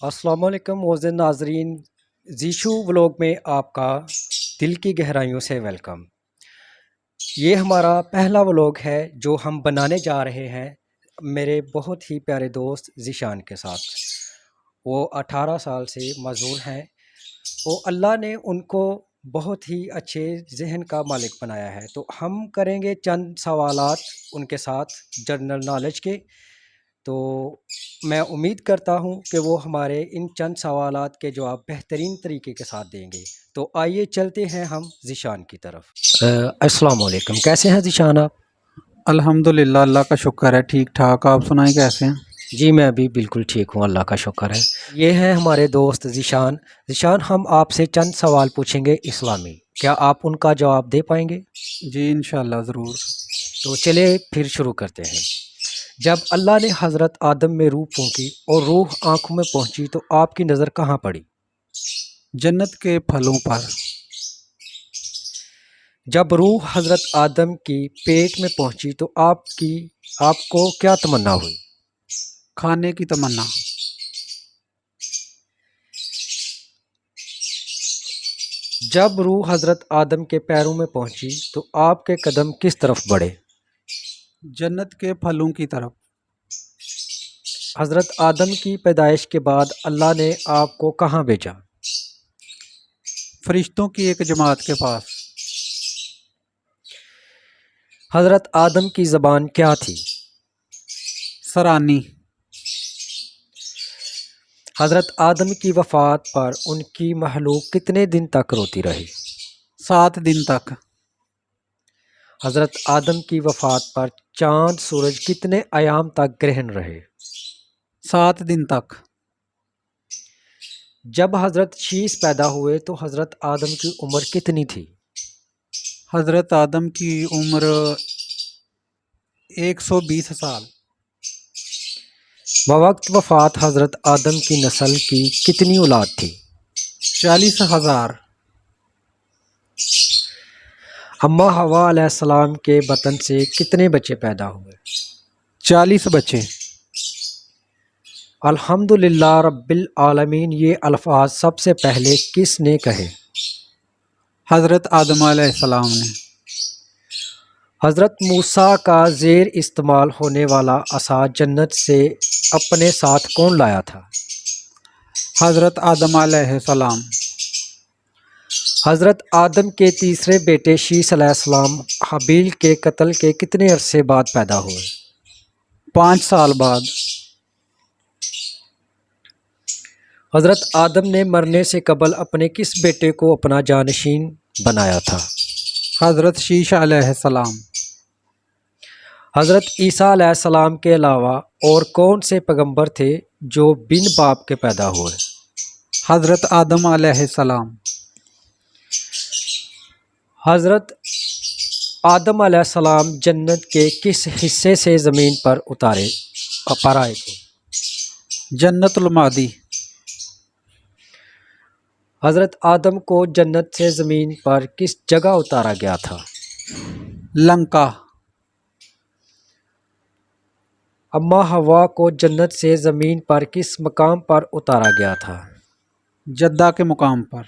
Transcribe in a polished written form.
السلام علیکم معزز ناظرین، زیشو ولوگ میں آپ کا دل کی گہرائیوں سے ویلکم۔ یہ ہمارا پہلا ولوگ ہے جو ہم بنانے جا رہے ہیں میرے بہت ہی پیارے دوست ذیشان کے ساتھ۔ وہ 18 سال سے معذور ہیں۔ وہ اللہ نے ان کو بہت ہی اچھے ذہن کا مالک بنایا ہے، تو ہم کریں گے چند سوالات ان کے ساتھ جنرل نالج کے۔ تو میں امید کرتا ہوں کہ وہ ہمارے ان چند سوالات کے جواب بہترین طریقے کے ساتھ دیں گے۔ تو آئیے چلتے ہیں ہم ذیشان کی طرف۔ السلام علیکم، کیسے ہیں ذیشان آپ؟ الحمدللہ، اللہ کا شکر ہے، ٹھیک ٹھاک۔ آپ سنائیں کیسے ہیں؟ جی میں بھی بالکل ٹھیک ہوں، اللہ کا شکر ہے۔ یہ ہے ہمارے دوست ذیشان۔ ذیشان، ہم آپ سے چند سوال پوچھیں گے اسلامی، کیا آپ ان کا جواب دے پائیں گے؟ جی انشاءاللہ ضرور۔ تو چلے پھر شروع کرتے ہیں۔ جب اللہ نے حضرت آدم میں روح پھونکی اور روح آنکھوں میں پہنچی تو آپ کی نظر کہاں پڑی؟ جنت کے پھلوں پر۔ جب روح حضرت آدم کی پیٹ میں پہنچی تو آپ کو کیا تمنا ہوئی؟ کھانے کی تمنا۔ جب روح حضرت آدم کے پیروں میں پہنچی تو آپ کے قدم کس طرف بڑھے؟ جنت کے پھلوں کی طرف۔ حضرت آدم کی پیدائش کے بعد اللہ نے آپ کو کہاں بھیجا؟ فرشتوں کی ایک جماعت کے پاس۔ حضرت آدم کی زبان کیا تھی؟ سرانی۔ حضرت آدم کی وفات پر ان کی مخلوق کتنے دن تک روتی رہی؟ 7 دن تک۔ حضرت آدم کی وفات پر چاند سورج کتنے ایام تک گرہن رہے؟ 7 دن تک۔ جب حضرت شیس پیدا ہوئے تو حضرت آدم کی عمر کتنی تھی؟ حضرت آدم کی عمر 120 سال۔ بوقت وفات حضرت آدم کی نسل کی کتنی اولاد تھی؟ 40,000۔ اماں حوا علیہ السلام کے بطن سے کتنے بچے پیدا ہوئے؟ 40 بچے۔ الحمدللہ رب العالمین یہ الفاظ سب سے پہلے کس نے کہے؟ حضرت آدم علیہ السلام نے۔ حضرت موسیٰ کا زیر استعمال ہونے والا عصا جنت سے اپنے ساتھ کون لایا تھا؟ حضرت آدم علیہ السلام۔ حضرت آدم کے تیسرے بیٹے شیس علیہ السلام حابیل کے قتل کے کتنے عرصے بعد پیدا ہوئے؟ 5 سال بعد۔ حضرت آدم نے مرنے سے قبل اپنے کس بیٹے کو اپنا جانشین بنایا تھا؟ حضرت شیش علیہ السلام۔ حضرت عیسیٰ علیہ السلام کے علاوہ اور کون سے پیغمبر تھے جو بن باپ کے پیدا ہوئے؟ حضرت آدم علیہ السلام۔ حضرت آدم علیہ السلام جنت کے کس حصے سے زمین پر آئے تھے؟ جنت المادی۔ حضرت آدم کو جنت سے زمین پر کس جگہ اتارا گیا تھا؟ لنکا۔ اماں حوا کو جنت سے زمین پر کس مقام پر اتارا گیا تھا؟ جدہ کے مقام پر۔